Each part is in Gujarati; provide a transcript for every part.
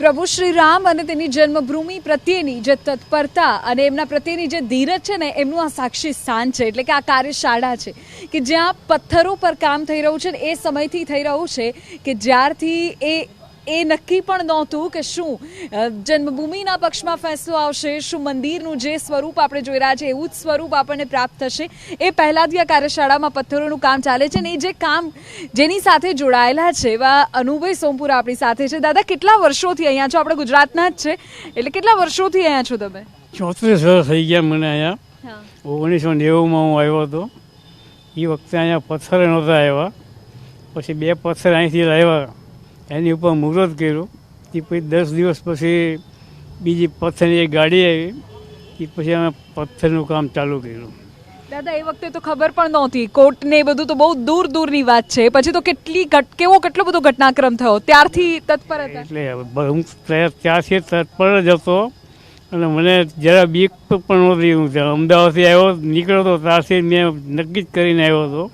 પ્રભુ શ્રી રામ અને તેની જન્મભૂમિ પ્રત્યેની જે તત્પરતા અને એમના પ્રત્યેની જે ધીરજ છે ને એમનું આ સાક્ષી સ્થાન છે, એટલે કે આ કાર્યશાળા છે કે જ્યાં પથ્થરો પર કામ થઈ રહ્યું છે ને એ સમયથી થઈ રહ્યું છે કે જ્યારથી એ નક્કી પણ નહોતું કે શું જન્મભૂમિના પક્ષમાં ફેસલો આવશે, શું મંદિરનું જે સ્વરૂપ આપણે જોઈ રહ્યા છે એવું જ સ્વરૂપ આપણને પ્રાપ્ત થશે। એ પહેલાંથી આ કાર્યશાળામાં પથ્થરોનું કામ ચાલે છે ને એ જે કામ જેની સાથે જોડાયેલા છે એવા અનુભવ સોમપુરા આપણી સાથે છે। દાદા, કેટલા વર્ષોથી અહીંયા છો? આપણે ગુજરાતના જ છે, એટલે કેટલા વર્ષોથી અહીંયા છો તમે? 34 વર્ષ થઈ ગયા મને અહીંયા। 1990માં હું આવ્યો હતો। એ વખતે અહીંયા પથ્થર નહોતા આવ્યા, પછી 2 પથ્થર અહીંથી લાવ્યા, એની ઉપર મુહૂર્ત કર્યું। એ પછી 10 દિવસ પછી બીજી પથ્થરની એક ગાડી આવી, એ પછી અમે પથ્થરનું કામ ચાલુ કર્યું। દાદા, એ વખતે તો ખબર પણ નહોતી, કોર્ટ ને એ બધું તો બહુ દૂર દૂરની વાત છે, પછી તો કેટલો બધો ઘટનાક્રમ થયો, ત્યારથી તત્પર હતા? એટલે હું ત્યારથી તત્પર જ હતો અને મને જરા બીક પણ નહોતી। હું અમદાવાદથી આવ્યો નીકળ્યો હતો ત્યારથી મેં નક્કી જ કરીને આવ્યો હતો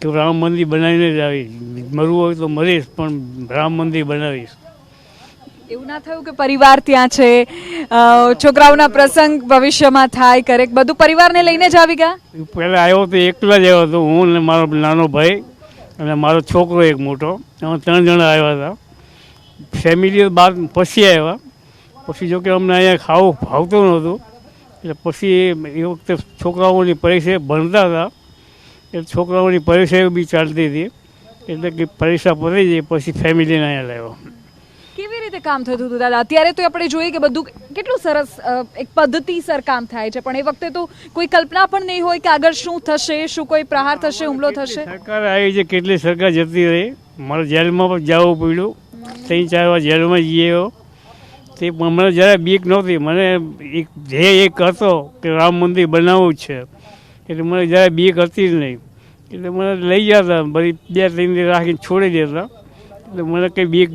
કે રામ મંદિર બનાવીને જ આવીશ, મરવું હોય તો મરીશ પણ રામ મંદિર બનાવીશ। એવું ના થયું કે પરિવાર ત્યાં છે, છોકરાઓના પ્રસંગ ભવિષ્યમાં થાય, કરેક બધું પરિવારને લઈને જ આવી ગયા? પહેલાં આવ્યો તો એકલા જ આવ્યો હતો, હું ને મારો નાનો ભાઈ અને મારો છોકરો એક મોટો, અમે 3 જણા આવ્યા હતા। ફેમિલી બાર પછી આવ્યા, પછી જોકે અમને અહીંયા ખાવું ભાવતું નહોતું, એટલે પછી એ વખતે છોકરાઓની પરીક્ષા ભણતા હતા, એટલે છોકરાઓની પરીક્ષા બી ચાલતી હતી, એટલે કે પરીક્ષા પતી જાય પછી ફેમિલીને અહીંયા લાવ્યો। કેવી રીતે કામ થતું હતું દાદા? અત્યારે તો આપણે જોઈએ કે બધું કેટલું સરસ એક પદ્ધતિસર કામ થાય છે, પણ એ વખતે તો કોઈ કલ્પના પણ નહીં હોય કે આગળ શું થશે, શું કોઈ પ્રહાર થશે, હુમલો થશે। સરકાર આવી છે, કેટલી સરકાર જતી રહી, મારે જેલમાં પણ જવું પડ્યું, 3-4 વાર જેલમાં જઈએ, તે મને જરા બીક નહોતી। મને એક ધ્યેય એક હતો કે રામ મંદિર બનાવવું જ છે, એટલે મને જરા બીક હતી જ નહીં, એટલે મને લઈ જતા, બધી 2-3 દિવસ રાખીને છોડી દેતા, એટલે મને કંઈ બીક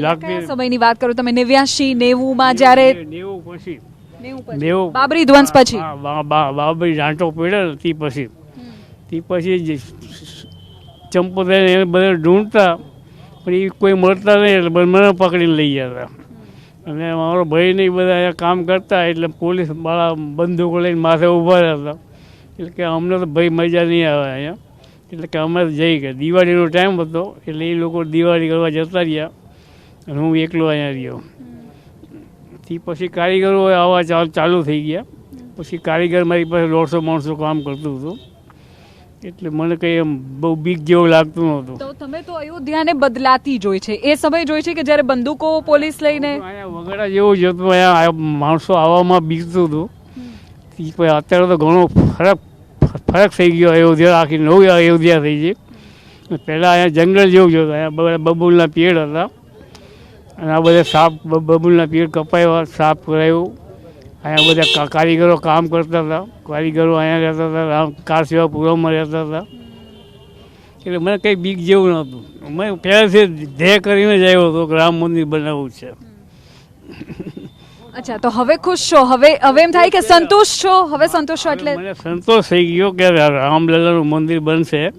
લાગતી। સમયની વાત કરો તમે? 89, 90માં જ્યારે 90 પછી 90 બાબરી ધ્વંસ પછી બાબરી ઢાંટો પડ્યો તે પછી ચંપોદાય એને બધા ઢૂંઢતા, પણ એ કોઈ મળતા નહીં, એટલે મને પકડીને લઈ જતા, અને મારો ભાઈ ને બધા અહીંયા કામ કરતા, એટલે પોલીસ વાળા બંદૂકો લઈને માથે ઊભા રહેતા, એટલે કે અમને તો ભાઈ મજા નહીં આવે અહીંયા, એટલે કે અમે જઈ ગયા। દિવાળીનો ટાઈમ હતો એટલે એ લોકો દિવાળી કરવા જતા રહ્યા અને હું એકલો અહીંયા રહ્યો। તે પછી કારીગરો આવવા ચાલુ થઈ ગયા, પછી કારીગર મારી પાસે 150 માણસો કામ કરતું હતું, એટલે મને કંઈ એમ બહુ બીક જેવું લાગતું નહોતું। તો તમે તો અયોધ્યાને બદલાતી જોઈ છે, એ સમય જોઈ છે કે જ્યારે બંદૂકો પોલીસ લઈને અહીંયા વગડા જેવું જ હતું, અહીંયા માણસો આવવામાં બીકતું હતું। અત્યારે તો ઘણો ફરક થઈ ગયો, અયોધ્યા આખી નવી અયોધ્યા થઈ છે। પહેલાં અહીંયા જંગલ જેવું જ હતું, અહીંયા બબૂલના પેડ હતા, અને આ બધા સાપ બબૂલના પેડ કપાવ્યા, સાફ કરાયું, અહીંયા બધા કારીગરો કામ કરતા હતા, કારીગરો અહીંયા રહેતા હતા, કાર સેવા પૂર્વમાં રહેતા હતા, એટલે મને કંઈ બીક જેવું નહોતું। મેં પહેલાંથી ધ્યેય કરીને જ આવ્યો હતો કે રામ મંદિર બનાવવું છે। અચ્છા, તો હવે ખુશ છો? હવે એમ થાય કે સંતોષ છો? હવે સંતોષ છો એટલે મને સંતોષ થઈ ગયો કે રામલલ્લાનું મંદિર બનશે।